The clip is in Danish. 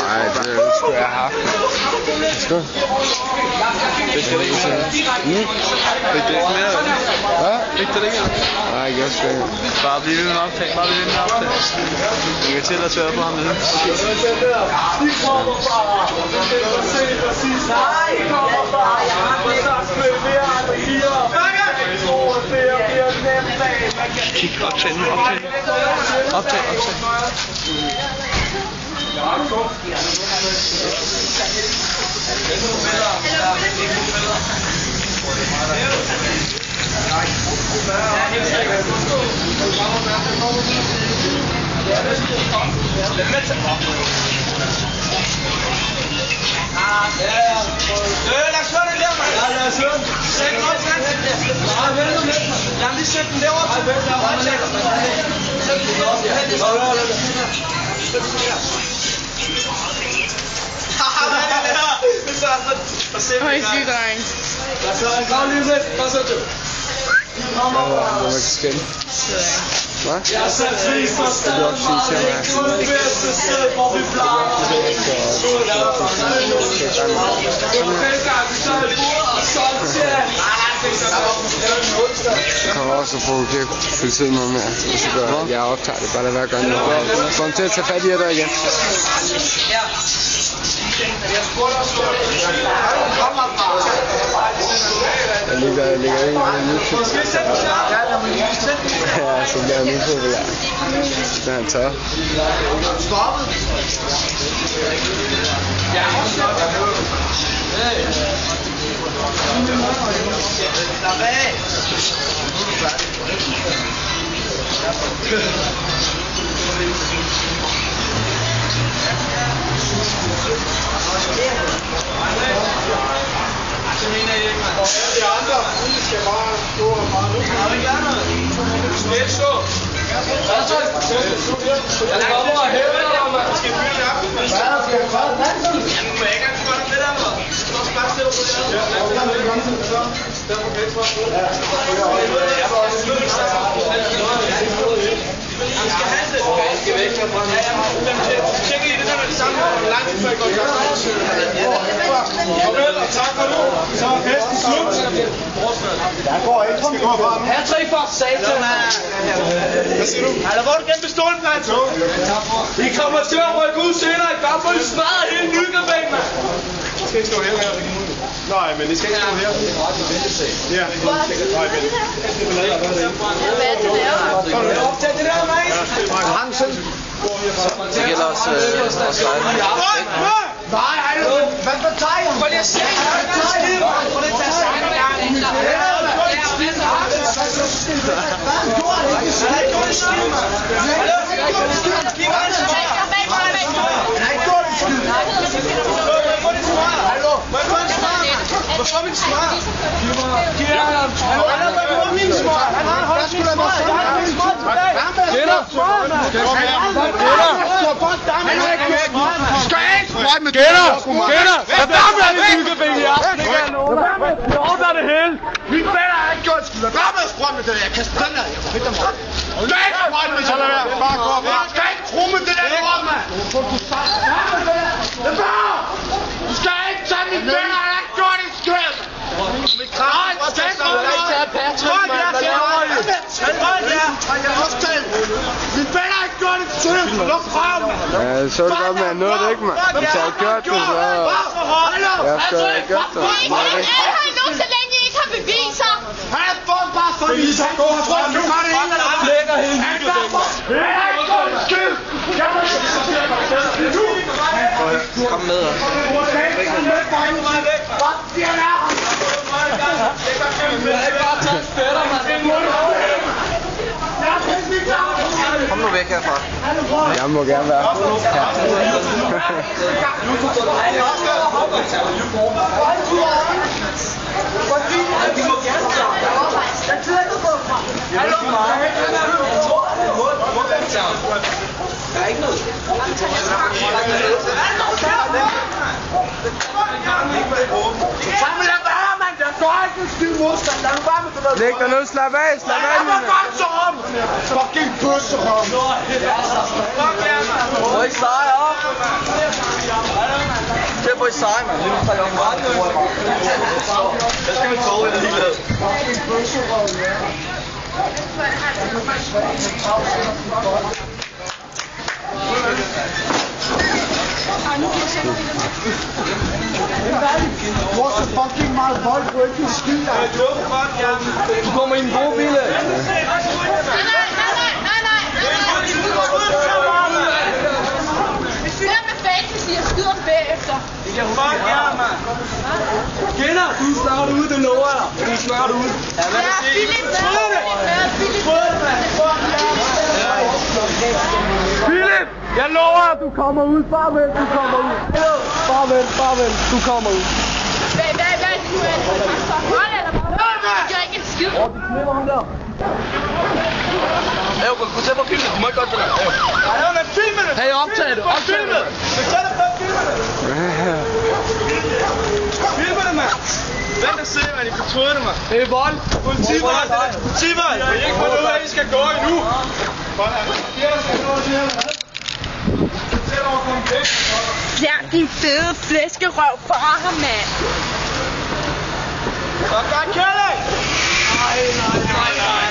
Nej, det skulle jeg have haft. Skål. Det skal det ikke sige. Fik det ikke mere? Hvad? Fik det ikke? Nej, jeg skal ikke. Bare blive ved med optag. Bare blive ved med optag. Du kan til at tørre på ham med det. Kig, optag nu, optag. Optag. Oj, syg dreng. Man kan skænde. Hvad? Jeg har sat pris på stedet, hvor det bedste sted, hvor vi plejer at jeg kommer også at provokere politiet noget mere, og så gør jeg optager det, bare lad være gøre noget. Kom til at tage fat i jer der igen. Jeg ligger ind i en YouTube. Ja, så bliver han upopulær. Det er han tør. De andre skal bare gå og bare nu. Har vi ikke lært noget? Slætsko! Jeg kommer og hæver dig, man. Skal vi fylde op? Hvad er der? Skal vi gøre det? Jamen, må jeg ikke have gjort det der, man? Du skal også bare stille på det her. Ja, der må jeg ikke ja, jeg var også nødt til at han skal have det. Han skal væk herfra. Ja, jeg tjekker lige det der med det samme. Hvor lang tid før jeg går i gang. Farvel og tak for nu. Så er festen slut. Jeg går ikke. Skal gå frem. Hattrick for satan. Hvad siger du? Eller hvor er du gennem pistolen, Plats? I kommer til at rykke ud senere. I bare få I smadret hele Nykøbing, mand. I skal ikke stå her. Nej, men I skal ikke stå her. Ja. Nej, men... Hvad er det der? Kan du optage det der, mand? Hansen. Det gælder også dig. Nej, hvad tager jeg? Prøv lige at se. Prøv lige at tage sammen i gang. Hvorfor min smart? Giv ham. Hvorfor min smart? Han har holdt sin smart. Han har min smart tilbage. Gætter. Skal jeg ikke sprøjte med gætter? Hvad der med det Nykøbing i aften? Det kan jeg love dig. Det ordner det hele. Min fætter har ikke gjort skid. Hvad med at sprøjte med det der? Jeg kaster den her. Jeg får fedt dig mig. Du skal ikke sprøjte med det der. Bare gå op. Du skal ikke tro med det der lort, mand. Du skal ikke tage min fætter. Han har ikke gjort en skid. Mit krav. Stand for noget. Hold jer til højre. Hold jer. Jeg har også talt. Min fætter har ikke gjort en skid. Luk frem. Ja, så er det godt, man nåede det ikke, mand. Hvis jeg havde gjort det, så... Jeg skal have gjort det. Er han nu, så længe I ikke har beviser? Han er fået bare for beviser. Gå herfra. Du gør det hele. Han flækker hele Nykøbing. Han har ikke gjort en skid. Kom med os. Kom nu væk herfra. Jeg må gerne være. Hallo, fucking stiv modstand. Lad nu bare med det der. Læg dig ned, slap af, slap af, Nina. Fuck så om. Fucking bøsserom. Fuck jer, mand. Hvor I seje op? Det er hvor I seje, mand. Det er nu tager jeg jeg skal med tog i det hele. Fucking bøsserom, ja. Du har så fucking meget vold, du ikke kan skide. Du kommer i en god bil. Nej. Vi spiller med fantasy og skyder bagefter. Fuck jer, mand. Kinder, du er snart ude, det lover jeg. Du er snart ude. Ja, Philip, jeg lover dig, du kommer ud. Bare vent, du kommer ud. Bare vent, du kommer ud. Hvad er det nu? Er det så hold eller hvad? Jeg gør ikke en skid. Du knipper ham der. Gå til på filmen, du må ikke godt det der. Ej, men filmen det. Hey, optag det. Filmen det. Filmen det, mand. Vent og se, mand. I fortryder det, mand. Hey, vold. Politimand. Politimand. Jeg har ikke fundet ud af, at I skal gå endnu. Ja, din fede flæskerøv fra ham, mand. Godt, Kjelle! Nej.